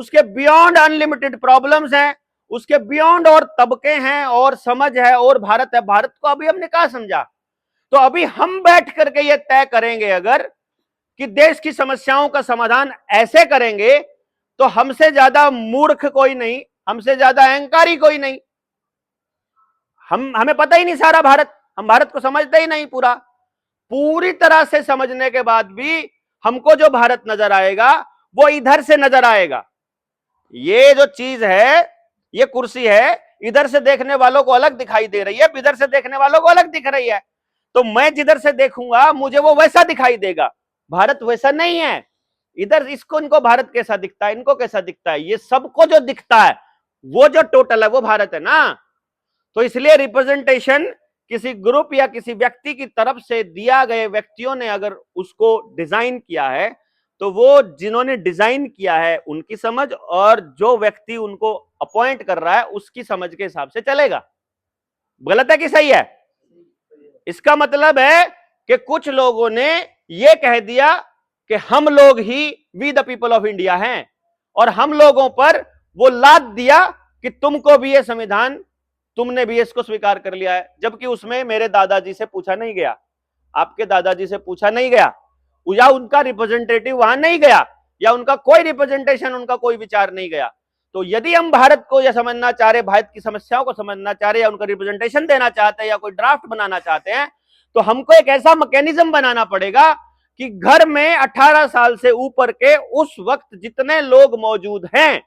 उसके beyond unlimited problems हैं, उसके बियॉन्ड और तबके हैं और समझ है और भारत है। भारत को अभी हमने कहा समझा। तो अभी हम बैठ करके ये तय करेंगे अगर कि देश की समस्याओं का समाधान ऐसे करेंगे, तो हमसे ज्यादा मूर्ख कोई नहीं, हमसे ज्यादा अहंकारी कोई नहीं। हमें पता ही नहीं सारा भारत, हम भारत को समझते ही नहीं पूरा। पूरी तरह से समझने के बाद भी हमको जो भारत नजर आएगा वो इधर से नजर आएगा। ये जो चीज है, ये कुर्सी है, इधर से देखने वालों को अलग दिखाई दे रही है, इधर से देखने वालों को अलग दिख रही है। तो मैं जिधर से देखूंगा मुझे वो वैसा दिखाई देगा। भारत वैसा नहीं है। इधर इसको इनको भारत कैसा दिखता है, इनको कैसा दिखता है, ये सबको जो दिखता है वो जो टोटल है वो भारत है ना। तो इसलिए रिप्रेजेंटेशन किसी ग्रुप या किसी व्यक्ति की तरफ से दिया गए, व्यक्तियों ने अगर उसको डिजाइन किया है तो वो जिन्होंने डिजाइन किया है उनकी समझ और जो व्यक्ति उनको अपॉइंट कर रहा है उसकी समझ के हिसाब से चलेगा। गलत है कि सही है? इसका मतलब है कि कुछ लोगों ने यह कह दिया कि हम लोग ही we the people of India हैं और हम लोगों पर वो लाद दिया कि तुमको भी ये संविधान, तुमने भी इसको स्वीकार कर लिया है, जबकि उसमें मेरे दादाजी से पूछा नहीं गया, आपके दादाजी से पूछा नहीं गया, या उनका रिप्रेजेंटेटिव वहां नहीं गया, या उनका कोई रिप्रेजेंटेशन, उनका कोई विचार नहीं गया। तो यदि हम भारत को यह समझना चाह रहे, भारत की समस्याओं को समझना चाह रहे, या उनका रिप्रेजेंटेशन देना चाहते हैं, या कोई ड्राफ्ट बनाना चाहते हैं, तो हमको एक ऐसा मैकेनिज्म बनाना पड़ेगा कि घर में 18 साल से ऊपर के उस वक्त जितने लोग मौजूद हैं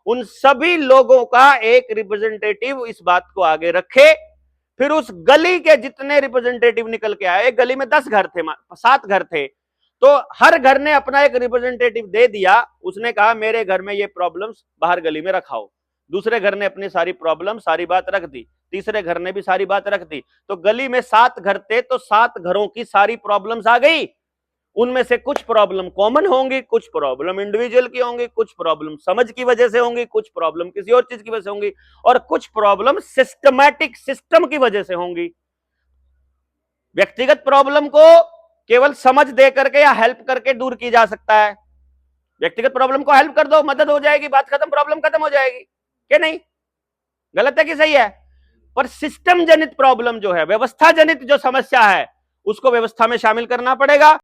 उन सभी लोगों का एक रिप्रेजेंटेटिव इस बात को आगे रखे। फिर उस गली के जितने रिप्रेजेंटेटिव निकल के आए, एक गली में 10 घर थे, 7 घर थे, तो हर घर ने अपना एक रिप्रेजेंटेटिव दे दिया। उसने कहा मेरे घर में ये प्रॉब्लम्स बाहर गली में रखाओ। दूसरे घर ने अपनी सारी प्रॉब्लम, सारी बात रख दी, तीसरे घर ने भी सारी बात रख दी। तो गली में 7 घर थे, तो 7 घरों की सारी प्रॉब्लम्स आ गई। उनमें से कुछ प्रॉब्लम कॉमन होंगी, कुछ प्रॉब्लम इंडिविजुअल की होंगी, कुछ प्रॉब्लम समझ की वजह से होंगी, कुछ प्रॉब्लम किसी और चीज की वजह से होंगी, और कुछ प्रॉब्लम सिस्टमैटिक सिस्टम की वजह से होंगी। व्यक्तिगत प्रॉब्लम को केवल समझ दे करके या हेल्प करके दूर की जा सकता है। व्यक्तिगत प्रॉब्लम को हेल्प कर दो, मदद हो जाएगी, बात खत्म, प्रॉब्लम खत्म हो जाएगी, क्या नहीं? गलत है कि सही है? पर सिस्टम जनित प्रॉब्लम जो है, व्यवस्था जनित जो समस्या है, उसको व्यवस्था में शामिल करना पड़ेगा।